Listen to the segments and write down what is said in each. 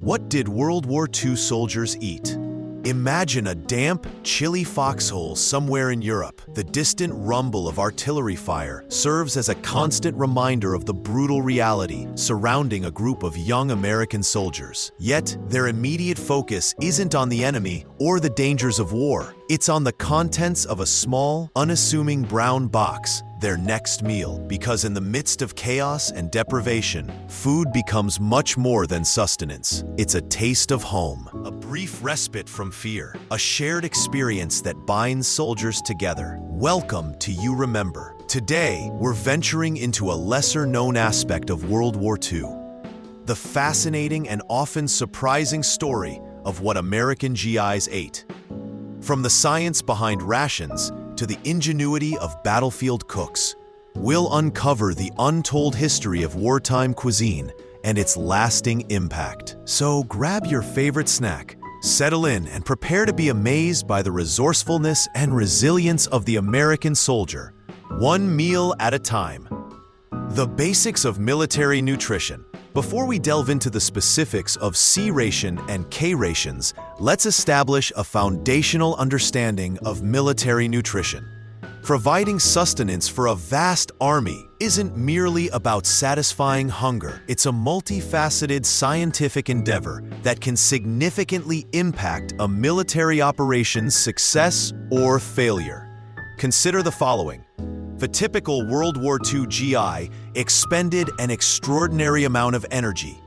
What did World War II soldiers eat? Imagine a damp, chilly foxhole somewhere in Europe. The distant rumble of artillery fire serves as a constant reminder of the brutal reality surrounding a group of young American soldiers. Yet, their immediate focus isn't on the enemy or the dangers of war. It's on the contents of a small, unassuming brown box, their next meal. Because in the midst of chaos and deprivation, food becomes much more than sustenance. It's a taste of home, a brief respite from fear, a shared experience that binds soldiers together. Welcome to You Remember. Today, we're venturing into a lesser-known aspect of World War II, the fascinating and often surprising story of what American GIs ate. From the science behind rations to the ingenuity of battlefield cooks, we'll uncover the untold history of wartime cuisine and its lasting impact. So grab your favorite snack, settle in, and prepare to be amazed by the resourcefulness and resilience of the American soldier, one meal at a time. The basics of military nutrition. Before we delve into the specifics of C-ration and K-rations, let's establish a foundational understanding of military nutrition. Providing sustenance for a vast army isn't merely about satisfying hunger. It's a multifaceted scientific endeavor that can significantly impact a military operation's success or failure. Consider the following. The typical World War II GI expended an extraordinary amount of energy.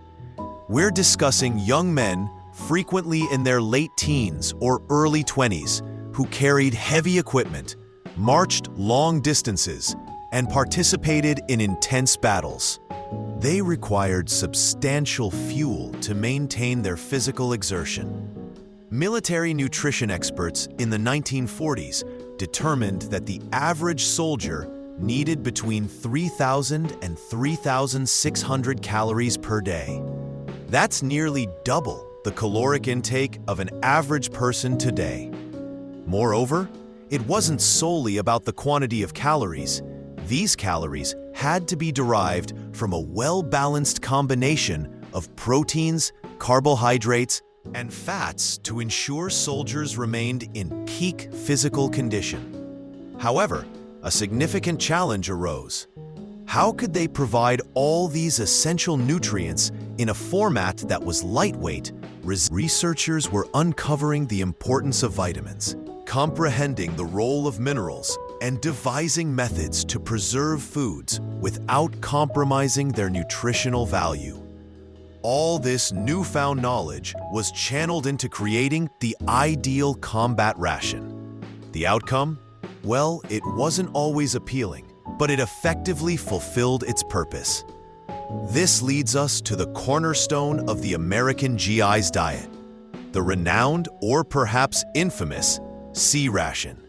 We're discussing young men, frequently in their late teens or early 20s, who carried heavy equipment, marched long distances, and participated in intense battles. They required substantial fuel to maintain their physical exertion. Military nutrition experts in the 1940s determined that the average soldier needed between 3,000 and 3,600 calories per day. That's nearly double the caloric intake of an average person today. Moreover, it wasn't solely about the quantity of calories. These calories had to be derived from a well-balanced combination of proteins, carbohydrates, and fats to ensure soldiers remained in peak physical condition. However, a significant challenge arose. How could they provide all these essential nutrients in a format that was lightweight? Researchers were uncovering the importance of vitamins, comprehending the role of minerals, and devising methods to preserve foods without compromising their nutritional value. All this newfound knowledge was channeled into creating the ideal combat ration. The outcome? Well, it wasn't always appealing, but it effectively fulfilled its purpose. This leads us to the cornerstone of the American GI's diet, the renowned, or perhaps infamous, C-ration.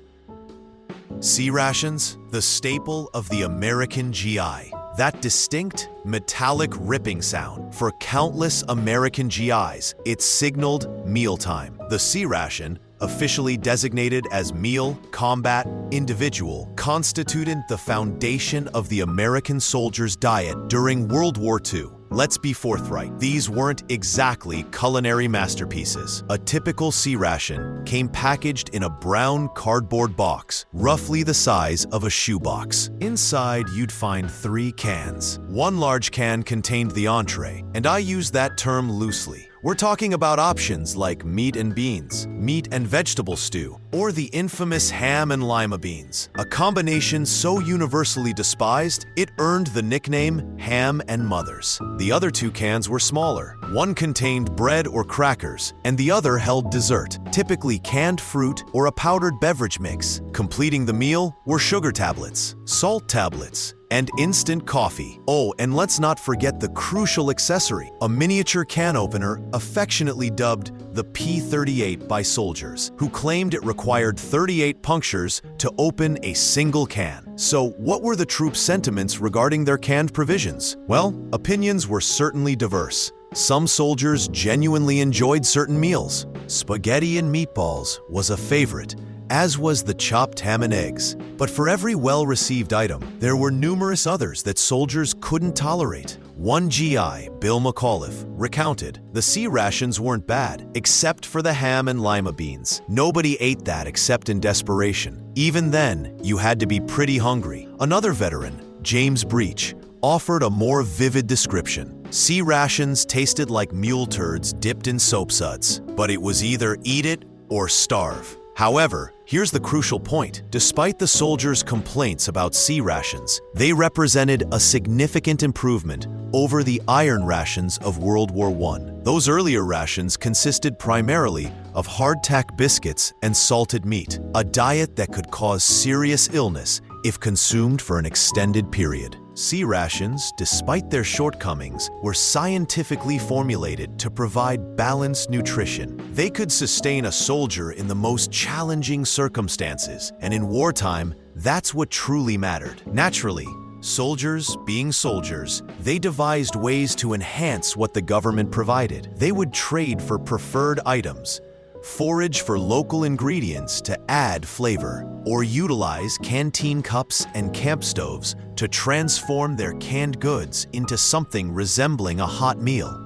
C-rations, the staple of the American GI. That distinct, metallic ripping sound. For countless American GIs, it signaled mealtime. The C-ration, officially designated as Meal, Combat, Individual, constituted the foundation of the American soldier's diet during World War II. Let's be forthright, these weren't exactly culinary masterpieces. A typical C-ration came packaged in a brown cardboard box, roughly the size of a shoebox. Inside, you'd find 3 cans. One large can contained the entree, and I use that term loosely. We're talking about options like meat and beans, meat and vegetable stew, or the infamous ham and lima beans, a combination so universally despised, it earned the nickname Ham and Mothers. The other 2 cans were smaller. One contained bread or crackers, and the other held dessert, typically canned fruit or a powdered beverage mix. Completing the meal were sugar tablets, salt tablets, and instant coffee. Oh, and let's not forget the crucial accessory, a miniature can opener affectionately dubbed the P-38 by soldiers, who claimed it required 38 punctures to open a single can. So what were the troops' sentiments regarding their canned provisions? Well, opinions were certainly diverse. Some soldiers genuinely enjoyed certain meals. Spaghetti and meatballs was a favorite, as was the chopped ham and eggs. But for every well-received item, there were numerous others that soldiers couldn't tolerate. One GI, Bill McAuliffe, recounted, "The C-rations weren't bad, except for the ham and lima beans. Nobody ate that except in desperation. Even then, you had to be pretty hungry." Another veteran, James Breach, offered a more vivid description. "C-rations tasted like mule turds dipped in soap suds, but it was either eat it or starve." However, here's the crucial point. Despite the soldiers' complaints about C-rations, they represented a significant improvement over the iron rations of World War I. Those earlier rations consisted primarily of hardtack biscuits and salted meat, a diet that could cause serious illness if consumed for an extended period. C-rations, despite their shortcomings, were scientifically formulated to provide balanced nutrition. They could sustain a soldier in the most challenging circumstances, and in wartime, that's what truly mattered. Naturally, soldiers, being soldiers, they devised ways to enhance what the government provided. They would trade for preferred items, forage for local ingredients to add flavor, or utilize canteen cups and camp stoves to transform their canned goods into something resembling a hot meal.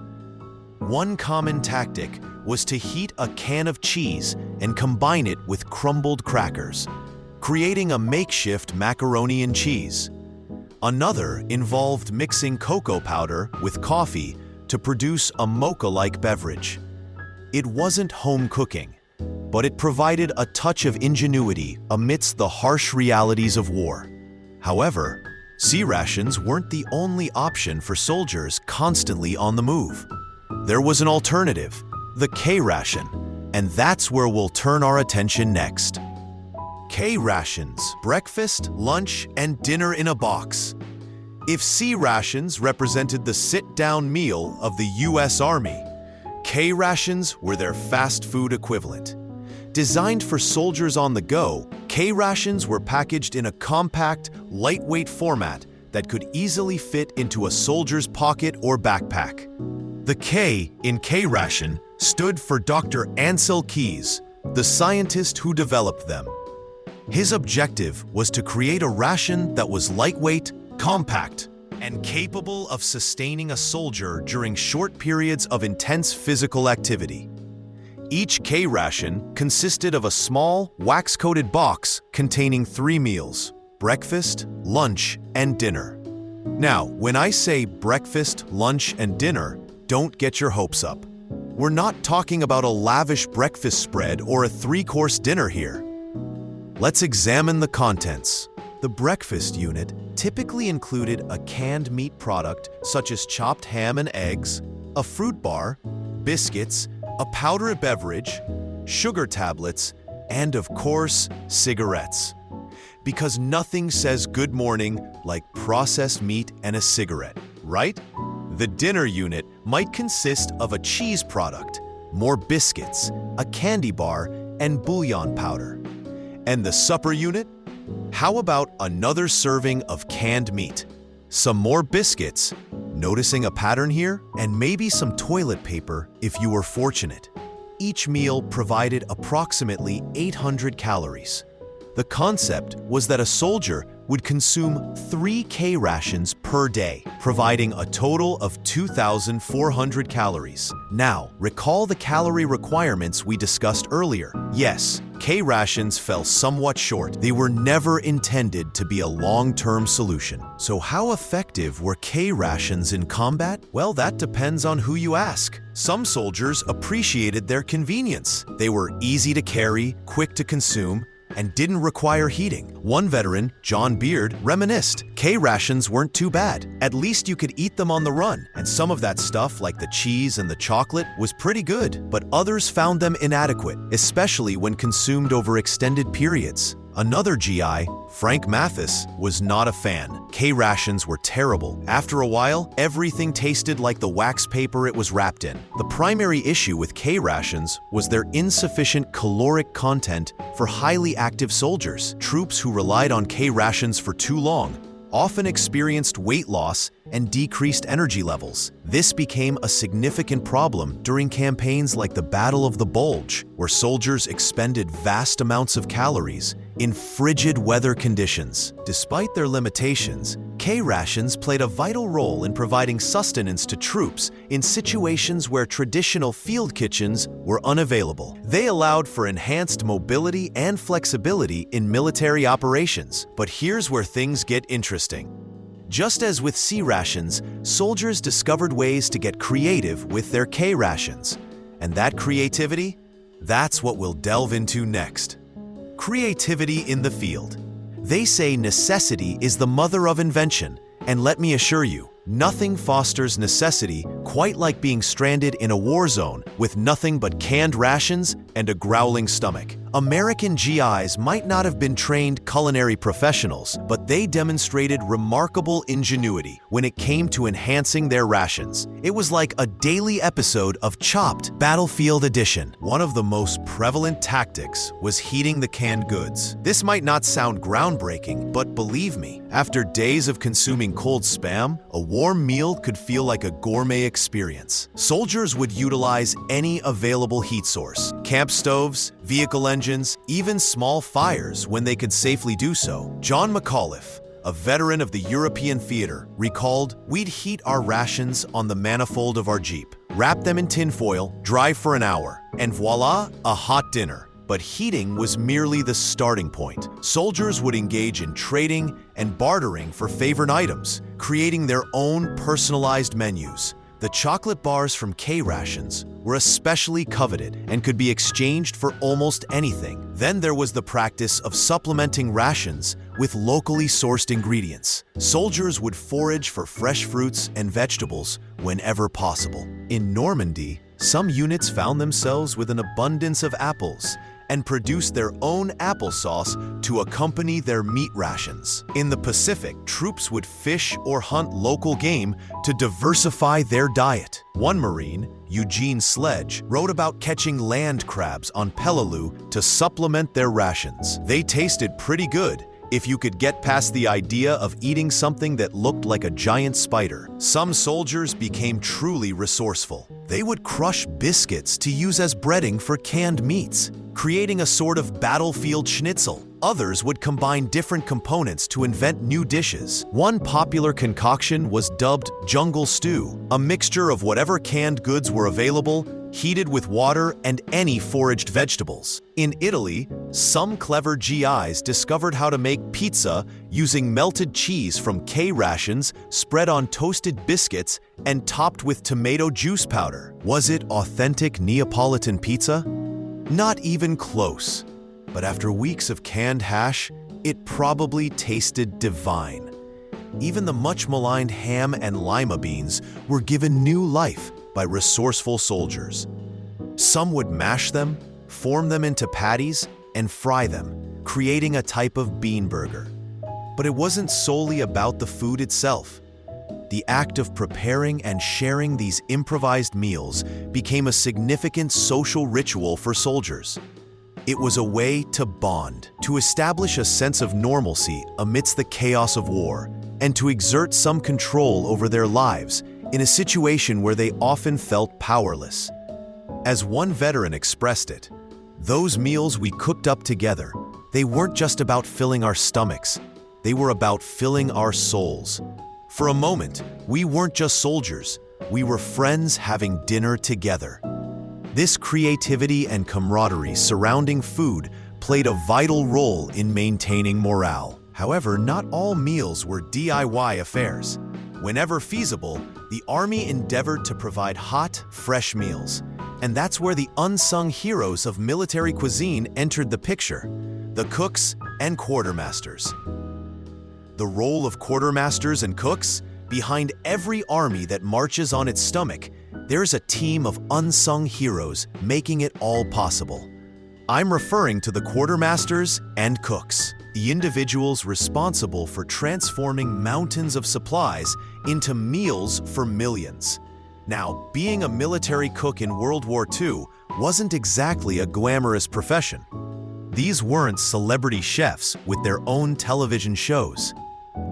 One common tactic was to heat a can of cheese and combine it with crumbled crackers, creating a makeshift macaroni and cheese. Another involved mixing cocoa powder with coffee to produce a mocha-like beverage. It wasn't home cooking, but it provided a touch of ingenuity amidst the harsh realities of war. However, C-rations weren't the only option for soldiers constantly on the move. There was an alternative, the K-ration, and that's where we'll turn our attention next. K-rations, breakfast, lunch, and dinner in a box. If C-rations represented the sit-down meal of the U.S. Army, K-rations were their fast food equivalent. Designed for soldiers on the go, K-rations were packaged in a compact, lightweight format that could easily fit into a soldier's pocket or backpack. The K in K-ration stood for Dr. Ansel Keys, the scientist who developed them. His objective was to create a ration that was lightweight, compact, and capable of sustaining a soldier during short periods of intense physical activity. Each K-ration consisted of a small, wax-coated box containing 3 meals: breakfast, lunch, and dinner. Now, when I say breakfast, lunch, and dinner, don't get your hopes up. We're not talking about a lavish breakfast spread or a 3-course dinner here. Let's examine the contents. The breakfast unit typically included a canned meat product such as chopped ham and eggs, a fruit bar, biscuits, a powdered beverage, sugar tablets, and of course, cigarettes. Because nothing says good morning like processed meat and a cigarette, right? The dinner unit might consist of a cheese product, more biscuits, a candy bar, and bouillon powder. And the supper unit? How about another serving of canned meat, some more biscuits, noticing a pattern here, and maybe some toilet paper if you were fortunate. Each meal provided approximately 800 calories. The concept was that a soldier would consume 3 K-rations per day, providing a total of 2,400 calories. Now, recall the calorie requirements we discussed earlier. Yes, K-rations fell somewhat short. They were never intended to be a long-term solution. So how effective were K-rations in combat? Well, that depends on who you ask. Some soldiers appreciated their convenience. They were easy to carry, quick to consume, and didn't require heating. One veteran, John Beard, reminisced, K-rations weren't too bad. At least you could eat them on the run, and some of that stuff like the cheese and the chocolate was pretty good, but others found them inadequate, especially when consumed over extended periods. Another GI, Frank Mathis, was not a fan. K-rations were terrible. After a while, everything tasted like the wax paper it was wrapped in. The primary issue with K-rations was their insufficient caloric content for highly active soldiers. Troops who relied on K-rations for too long often experienced weight loss and decreased energy levels. This became a significant problem during campaigns like the Battle of the Bulge, where soldiers expended vast amounts of calories in frigid weather conditions. Despite their limitations, K-rations played a vital role in providing sustenance to troops in situations where traditional field kitchens were unavailable. They allowed for enhanced mobility and flexibility in military operations. But here's where things get interesting. Just as with C-rations, soldiers discovered ways to get creative with their K-rations. And that creativity? That's what we'll delve into next. Creativity in the field. They say necessity is the mother of invention, and let me assure you, nothing fosters necessity quite like being stranded in a war zone with nothing but canned rations and a growling stomach. American GIs might not have been trained culinary professionals, but they demonstrated remarkable ingenuity when it came to enhancing their rations. It was like a daily episode of Chopped Battlefield Edition. One of the most prevalent tactics was heating the canned goods. This might not sound groundbreaking, but believe me, after days of consuming cold Spam, a warm meal could feel like a gourmet experience. Soldiers would utilize any available heat source: camp stoves, vehicle engines, even small fires when they could safely do so. John McAuliffe, a veteran of the European theater, recalled, "We'd heat our rations on the manifold of our Jeep, wrap them in tinfoil, dry for an hour, and voila, a hot dinner." But heating was merely the starting point. Soldiers would engage in trading and bartering for favorite items, creating their own personalized menus. The chocolate bars from K-rations were especially coveted and could be exchanged for almost anything. Then there was the practice of supplementing rations with locally sourced ingredients. Soldiers would forage for fresh fruits and vegetables whenever possible. In Normandy, some units found themselves with an abundance of apples and produced their own applesauce to accompany their meat rations. In the Pacific, troops would fish or hunt local game to diversify their diet. One Marine, Eugene Sledge, wrote about catching land crabs on Peleliu to supplement their rations. They tasted pretty good if you could get past the idea of eating something that looked like a giant spider. Some soldiers became truly resourceful. They would crush biscuits to use as breading for canned meats, creating a sort of battlefield schnitzel. Others would combine different components to invent new dishes. One popular concoction was dubbed jungle stew, a mixture of whatever canned goods were available, heated with water and any foraged vegetables. In Italy, some clever GIs discovered how to make pizza using melted cheese from K-rations spread on toasted biscuits and topped with tomato juice powder. Was it authentic Neapolitan pizza? Not even close. But after weeks of canned hash, it probably tasted divine. Even the much-maligned ham and lima beans were given new life by resourceful soldiers. Some would mash them, form them into patties, and fry them, creating a type of bean burger. But it wasn't solely about the food itself. The act of preparing and sharing these improvised meals became a significant social ritual for soldiers. It was a way to bond, to establish a sense of normalcy amidst the chaos of war, and to exert some control over their lives in a situation where they often felt powerless. As one veteran expressed it, "Those meals we cooked up together, they weren't just about filling our stomachs, they were about filling our souls. For a moment, we weren't just soldiers, we were friends having dinner together." This creativity and camaraderie surrounding food played a vital role in maintaining morale. However, not all meals were DIY affairs. Whenever feasible, the Army endeavored to provide hot, fresh meals. And that's where the unsung heroes of military cuisine entered the picture: the cooks and quartermasters. The role of quartermasters and cooks? Behind every army that marches on its stomach, there's a team of unsung heroes making it all possible. I'm referring to the quartermasters and cooks, the individuals responsible for transforming mountains of supplies into meals for millions. Now, being a military cook in World War II wasn't exactly a glamorous profession. These weren't celebrity chefs with their own television shows.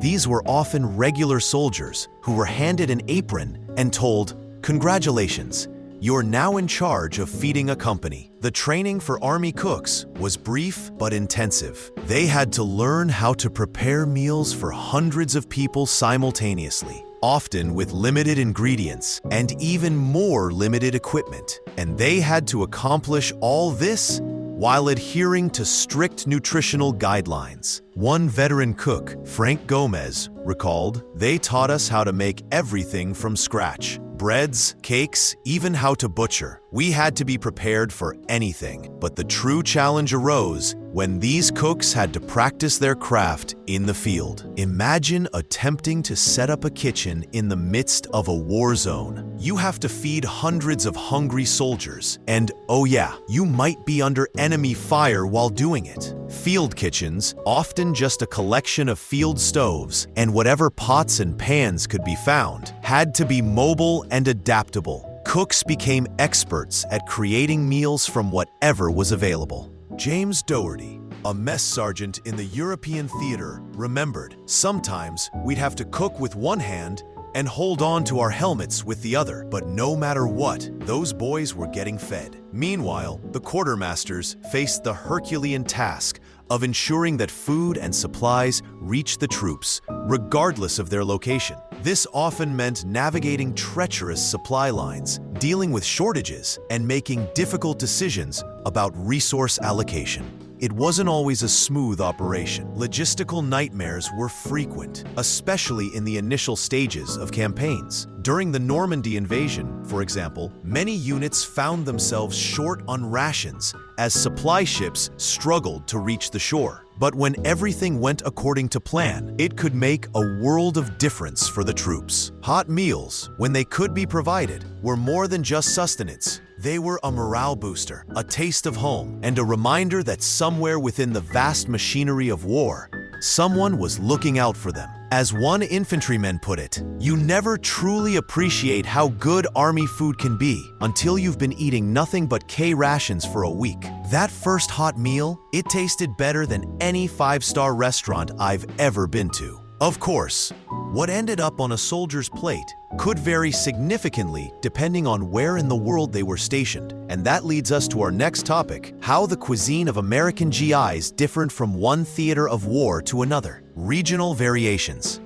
These were often regular soldiers who were handed an apron and told, "Congratulations, You're now in charge of feeding a company. The training for Army cooks was brief but intensive. They had to learn how to prepare meals for hundreds of people simultaneously, often with limited ingredients and even more limited equipment. And they had to accomplish all this while adhering to strict nutritional guidelines. One veteran cook, Frank Gomez, recalled, "They taught us how to make everything from scratch. Breads, cakes, even how to butcher. We had to be prepared for anything. But the true challenge arose when these cooks had to practice their craft in the field. Imagine attempting to set up a kitchen in the midst of a war zone. You have to feed hundreds of hungry soldiers, and oh yeah, you might be under enemy fire while doing it. Field kitchens, often just a collection of field stoves and whatever pots and pans could be found, had to be mobile and adaptable. Cooks became experts at creating meals from whatever was available." James Doherty, a mess sergeant in the European theater, remembered, "Sometimes we'd have to cook with one hand and hold on to our helmets with the other, but no matter what, those boys were getting fed." Meanwhile, the quartermasters faced the Herculean task of ensuring that food and supplies reached the troops, regardless of their location. This often meant navigating treacherous supply lines, dealing with shortages, and making difficult decisions about resource allocation. It wasn't always a smooth operation. Logistical nightmares were frequent, especially in the initial stages of campaigns. During the Normandy invasion, for example, many units found themselves short on rations as supply ships struggled to reach the shore. But when everything went according to plan, it could make a world of difference for the troops. Hot meals, when they could be provided, were more than just sustenance. They were a morale booster, a taste of home, and a reminder that somewhere within the vast machinery of war, someone was looking out for them. As one infantryman put it, "You never truly appreciate how good army food can be until you've been eating nothing but C-rations for a week. That first hot meal, it tasted better than any five-star restaurant I've ever been to." Of course, what ended up on a soldier's plate could vary significantly depending on where in the world they were stationed. And that leads us to our next topic: how the cuisine of American GIs differed from one theater of war to another. Regional variations.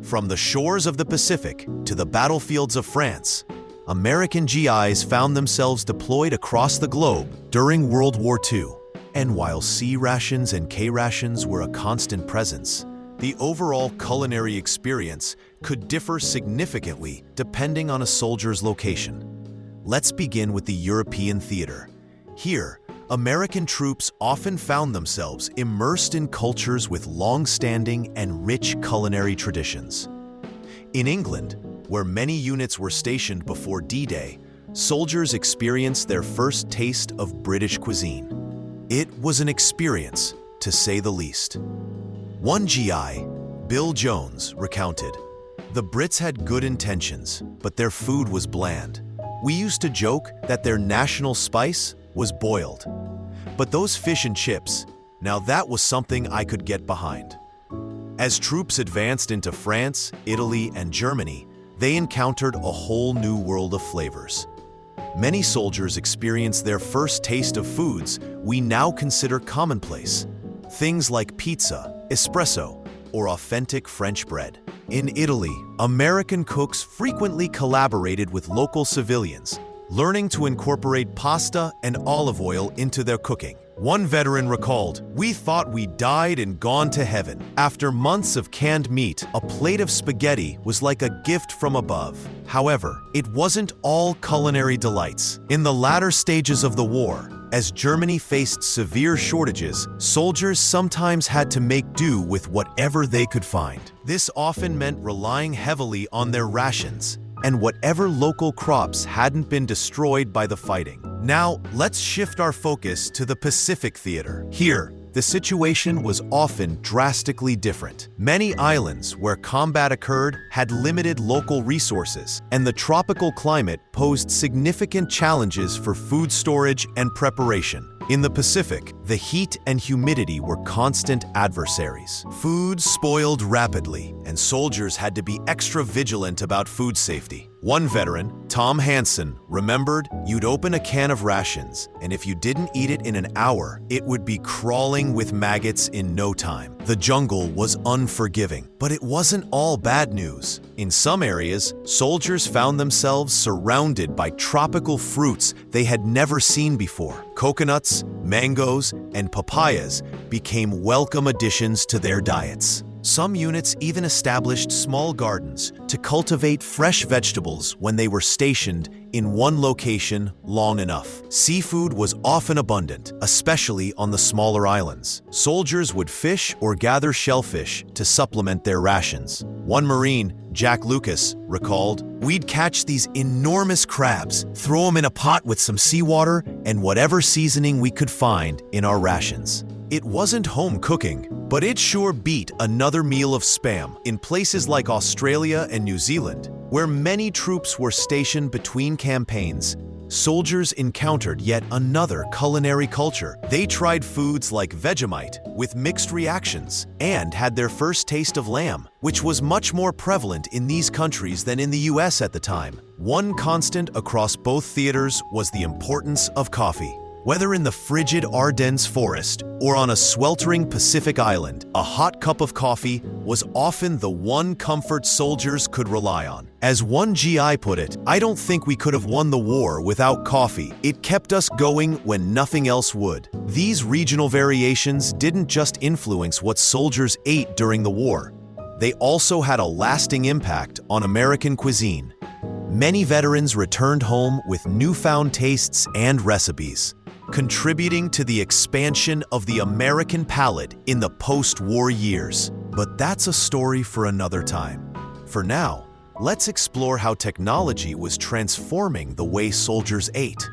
From the shores of the Pacific to the battlefields of France, American GIs found themselves deployed across the globe during World War II. And while C-rations and K-rations were a constant presence, the overall culinary experience could differ significantly depending on a soldier's location. Let's begin with the European theater. Here, American troops often found themselves immersed in cultures with long-standing and rich culinary traditions. In England, where many units were stationed before D-Day, soldiers experienced their first taste of British cuisine. It was an experience, to say the least. One GI, Bill Jones, recounted, "The Brits had good intentions, but their food was bland. We used to joke that their national spice was boiled. But those fish and chips, now that was something I could get behind." As troops advanced into France, Italy, and Germany, they encountered a whole new world of flavors. Many soldiers experienced their first taste of foods we now consider commonplace. Things like pizza, espresso, or authentic French bread. In Italy, American cooks frequently collaborated with local civilians, learning to incorporate pasta and olive oil into their cooking. One veteran recalled, "We thought we died and gone to heaven. After months of canned meat, a plate of spaghetti was like a gift from above." However, it wasn't all culinary delights. In the latter stages of the war, as Germany faced severe shortages, soldiers sometimes had to make do with whatever they could find. This often meant relying heavily on their rations and whatever local crops hadn't been destroyed by the fighting. Now, let's shift our focus to the Pacific Theater. Here, the situation was often drastically different. Many islands where combat occurred had limited local resources, and the tropical climate posed significant challenges for food storage and preparation. In the Pacific, the heat and humidity were constant adversaries. Food spoiled rapidly, and soldiers had to be extra vigilant about food safety. One veteran, Tom Hansen, remembered you'd open a can of rations, and if you didn't eat it in an hour, it would be crawling with maggots in no time. The jungle was unforgiving, but it wasn't all bad news. In some areas, soldiers found themselves surrounded by tropical fruits they had never seen before. Coconuts, mangoes, and papayas became welcome additions to their diets. Some units even established small gardens to cultivate fresh vegetables when they were stationed in one location long enough. Seafood was often abundant, especially on the smaller islands. Soldiers would fish or gather shellfish to supplement their rations. One Marine, Jack Lucas, recalled, "We'd catch these enormous crabs, throw them in a pot with some seawater and whatever seasoning we could find in our rations." It wasn't home cooking, but it sure beat another meal of Spam. In places like Australia and New Zealand, where many troops were stationed between campaigns, soldiers encountered yet another culinary culture. They tried foods like Vegemite with mixed reactions and had their first taste of lamb, which was much more prevalent in these countries than in the US at the time. One constant across both theaters was the importance of coffee. Whether in the frigid Ardennes forest or on a sweltering Pacific island, a hot cup of coffee was often the one comfort soldiers could rely on. As one GI put it, "I don't think we could have won the war without coffee. It kept us going when nothing else would." These regional variations didn't just influence what soldiers ate during the war. They also had a lasting impact on American cuisine. Many veterans returned home with newfound tastes and recipes, contributing to the expansion of the American palate in the post-war years. But that's a story for another time. For now, let's explore how technology was transforming the way soldiers ate.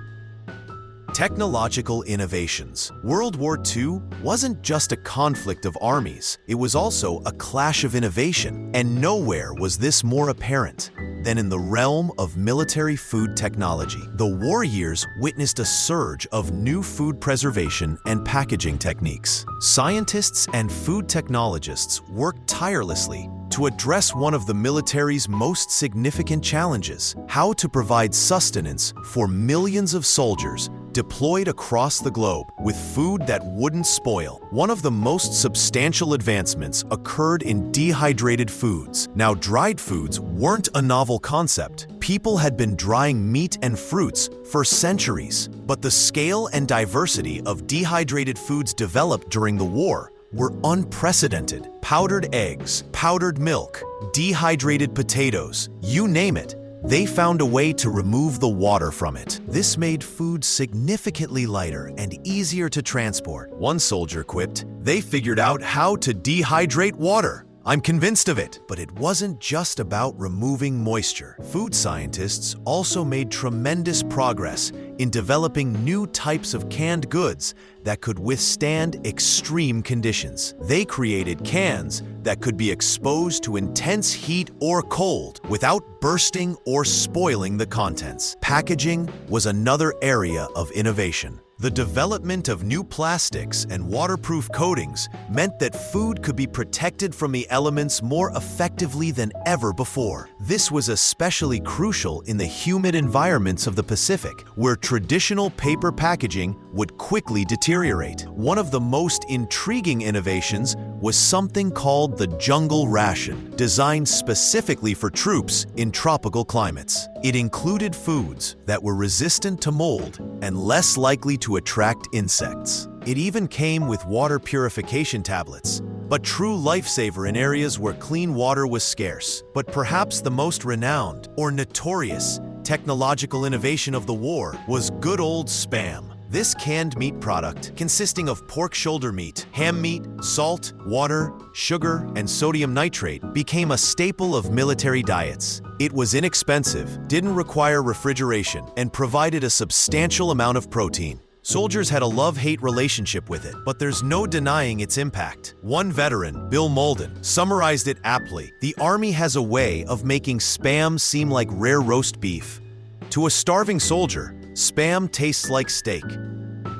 Technological innovations. World War II wasn't just a conflict of armies, it was also a clash of innovation, and nowhere was this more apparent than in the realm of military food technology. The war years witnessed a surge of new food preservation and packaging techniques. Scientists and food technologists worked tirelessly to address one of the military's most significant challenges: how to provide sustenance for millions of soldiers deployed across the globe with food that wouldn't spoil. One of the most substantial advancements occurred in dehydrated foods. Now, dried foods weren't a novel concept. People had been drying meat and fruits for centuries, but the scale and diversity of dehydrated foods developed during the war were unprecedented. Powdered eggs, powdered milk, dehydrated potatoes, you name it. They found a way to remove the water from it. This made food significantly lighter and easier to transport. One soldier quipped, "They figured out how to dehydrate water. I'm convinced of it." But it wasn't just about removing moisture. Food scientists also made tremendous progress in developing new types of canned goods that could withstand extreme conditions. They created cans that could be exposed to intense heat or cold without bursting or spoiling the contents. Packaging was another area of innovation. The development of new plastics and waterproof coatings meant that food could be protected from the elements more effectively than ever before. This was especially crucial in the humid environments of the Pacific, where traditional paper packaging would quickly deteriorate. One of the most intriguing innovations was something called the jungle ration, designed specifically for troops in tropical climates. It included foods that were resistant to mold and less likely to attract insects. It even came with water purification tablets, a true lifesaver in areas where clean water was scarce. But perhaps the most renowned or notorious technological innovation of the war was good old Spam. This canned meat product, consisting of pork shoulder meat, ham meat, salt, water, sugar, and sodium nitrate, became a staple of military diets. It was inexpensive, didn't require refrigeration, and provided a substantial amount of protein. Soldiers had a love-hate relationship with it, but there's no denying its impact. One veteran, Bill Molden, summarized it aptly: "The Army has a way of making Spam seem like rare roast beef. To a starving soldier, Spam tastes like steak."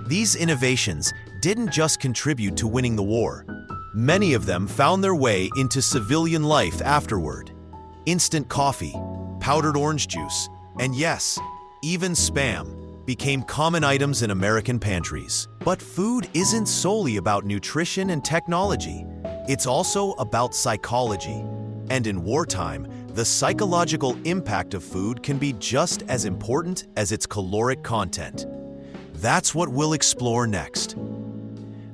These innovations didn't just contribute to winning the war. Many of them found their way into civilian life afterward. Instant coffee, powdered orange juice, and yes, even Spam became common items in American pantries. But food isn't solely about nutrition and technology. It's also about psychology. And in wartime, the psychological impact of food can be just as important as its caloric content. That's what we'll explore next.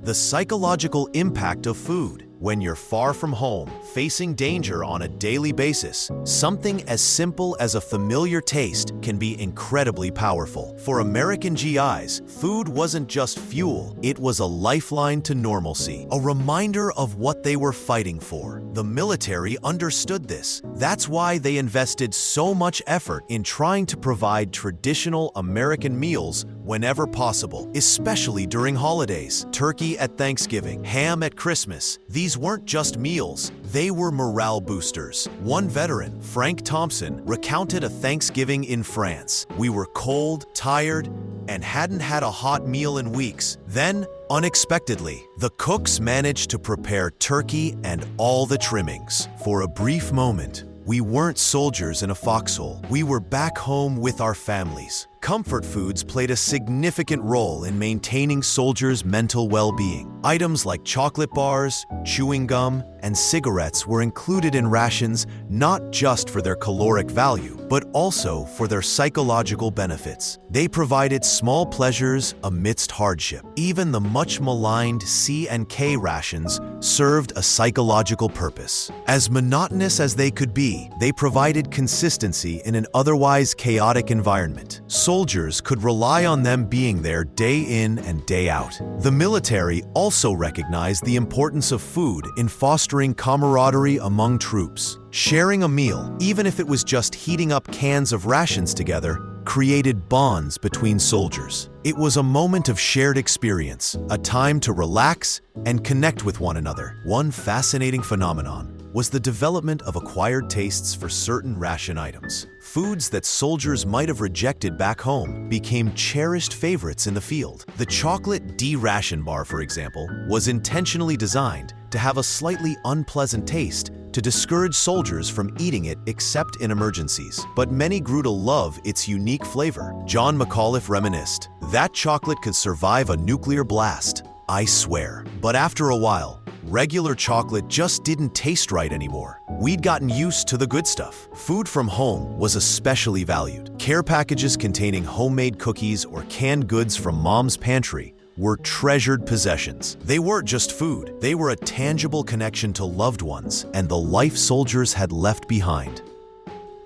The psychological impact of food. When you're far from home, facing danger on a daily basis, something as simple as a familiar taste can be incredibly powerful. For American GIs, food wasn't just fuel, it was a lifeline to normalcy, a reminder of what they were fighting for. The military understood this. That's why they invested so much effort in trying to provide traditional American meals whenever possible, especially during holidays. Turkey at Thanksgiving, ham at Christmas. These weren't just meals, they were morale boosters. One veteran, Frank Thompson, recounted a Thanksgiving in France. "We were cold, tired, and hadn't had a hot meal in weeks. Then, unexpectedly, the cooks managed to prepare turkey and all the trimmings. For a brief moment, we weren't soldiers in a foxhole. We were back home with our families." Comfort foods played a significant role in maintaining soldiers' mental well-being. Items like chocolate bars, chewing gum, and cigarettes were included in rations not just for their caloric value, but also for their psychological benefits. They provided small pleasures amidst hardship. Even the much-maligned C&K rations served a psychological purpose. As monotonous as they could be, they provided consistency in an otherwise chaotic environment. Soldiers could rely on them being there day in and day out. The military also recognized the importance of food in fostering camaraderie among troops. Sharing a meal, even if it was just heating up cans of rations together, created bonds between soldiers. It was a moment of shared experience, a time to relax and connect with one another. One fascinating phenomenon was the development of acquired tastes for certain ration items. Foods that soldiers might have rejected back home became cherished favorites in the field. The chocolate D ration bar, for example, was intentionally designed to have a slightly unpleasant taste to discourage soldiers from eating it except in emergencies. But many grew to love its unique flavor. John McAuliffe reminisced, "That chocolate could survive a nuclear blast, I swear." But after a while, regular chocolate just didn't taste right anymore. We'd gotten used to the good stuff. Food from home was especially valued. Care packages containing homemade cookies or canned goods from mom's pantry were treasured possessions. They weren't just food, they were a tangible connection to loved ones and the life soldiers had left behind.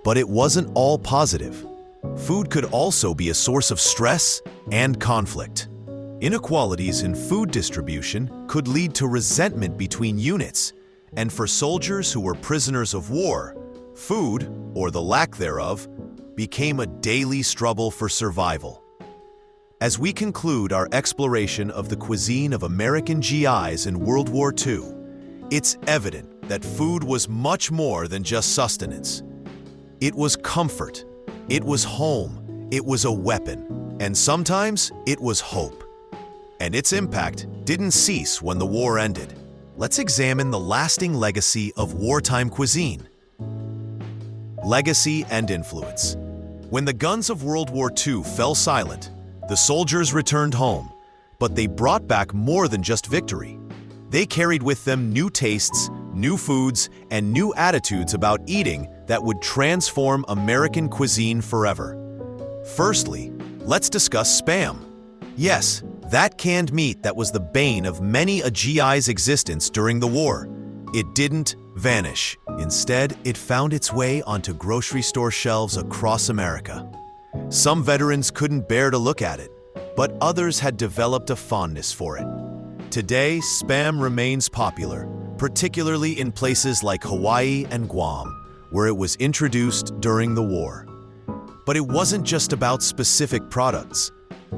But it wasn't all positive. Food could also be a source of stress and conflict. Inequalities in food distribution could lead to resentment between units, and for soldiers who were prisoners of war, food, or the lack thereof, became a daily struggle for survival. As we conclude our exploration of the cuisine of American GIs in World War II, it's evident that food was much more than just sustenance. It was comfort, it was home, it was a weapon, and sometimes it was hope. And its impact didn't cease when the war ended. Let's examine the lasting legacy of wartime cuisine. Legacy and influence. When the guns of World War II fell silent, the soldiers returned home, but they brought back more than just victory. They carried with them new tastes, new foods, and new attitudes about eating that would transform American cuisine forever. Firstly, let's discuss Spam. Yes, that canned meat that was the bane of many a GI's existence during the war. It didn't vanish. Instead, it found its way onto grocery store shelves across America. Some veterans couldn't bear to look at it, but others had developed a fondness for it. Today, Spam remains popular, particularly in places like Hawaii and Guam, where it was introduced during the war. But it wasn't just about specific products.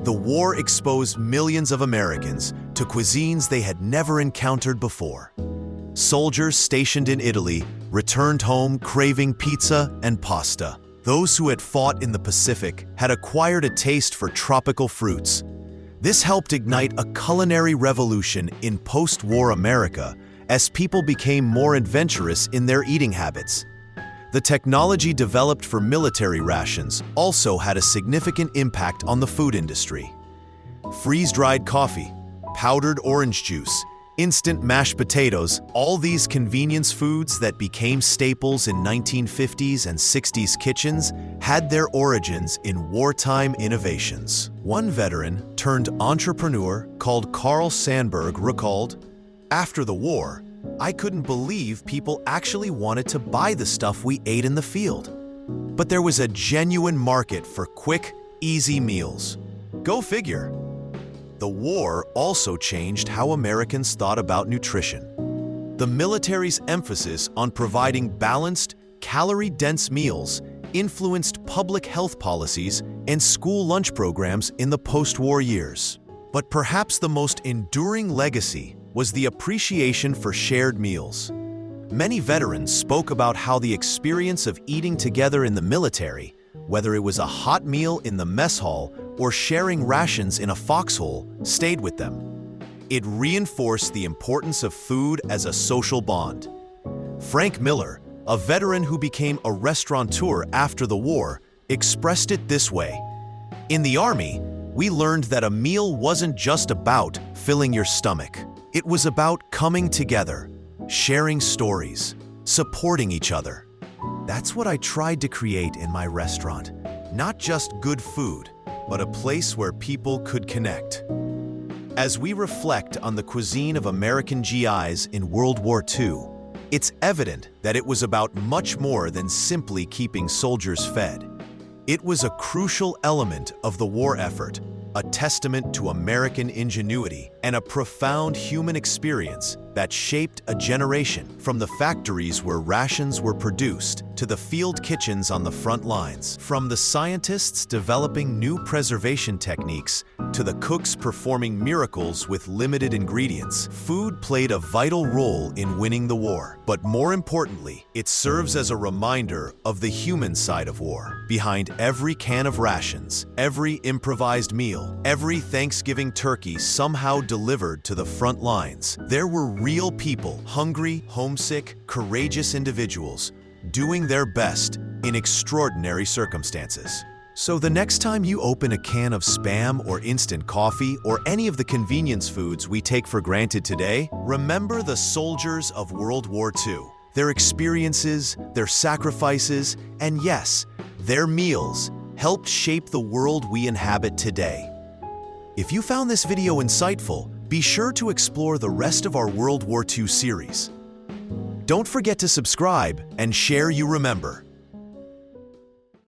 The war exposed millions of Americans to cuisines they had never encountered before. Soldiers stationed in Italy returned home craving pizza and pasta. Those who had fought in the Pacific had acquired a taste for tropical fruits. This helped ignite a culinary revolution in post-war America as people became more adventurous in their eating habits. The technology developed for military rations also had a significant impact on the food industry. Freeze-dried coffee, powdered orange juice, instant mashed potatoes, all these convenience foods that became staples in 1950s and 60s kitchens had their origins in wartime innovations. One veteran turned entrepreneur called Carl Sandburg recalled, "After the war, I couldn't believe people actually wanted to buy the stuff we ate in the field. But there was a genuine market for quick, easy meals." Go figure. The war also changed how Americans thought about nutrition. The military's emphasis on providing balanced, calorie-dense meals influenced public health policies and school lunch programs in the post-war years. But perhaps the most enduring legacy was the appreciation for shared meals. Many veterans spoke about how the experience of eating together in the military, whether it was a hot meal in the mess hall or sharing rations in a foxhole, stayed with them. It reinforced the importance of food as a social bond. Frank Miller, a veteran who became a restaurateur after the war, expressed it this way: "In the Army, we learned that a meal wasn't just about filling your stomach. It was about coming together, sharing stories, supporting each other." That's what I tried to create in my restaurant. Not just good food, but a place where people could connect. As we reflect on the cuisine of American GIs in World War II, it's evident that it was about much more than simply keeping soldiers fed. It was a crucial element of the war effort, a testament to American ingenuity and a profound human experience that shaped a generation, from the factories where rations were produced to the field kitchens on the front lines, from the scientists developing new preservation techniques to the cooks performing miracles with limited ingredients. Food played a vital role in winning the war. But more importantly, it serves as a reminder of the human side of war. Behind every can of rations, every improvised meal, every Thanksgiving turkey somehow delivered to the front lines, there were real people, hungry, homesick, courageous individuals, doing their best in extraordinary circumstances. So the next time you open a can of Spam or instant coffee or any of the convenience foods we take for granted today, remember the soldiers of World War II. Their experiences, their sacrifices, and yes, their meals helped shape the world we inhabit today. If you found this video insightful, be sure to explore the rest of our World War II series. Don't forget to subscribe and share you remember.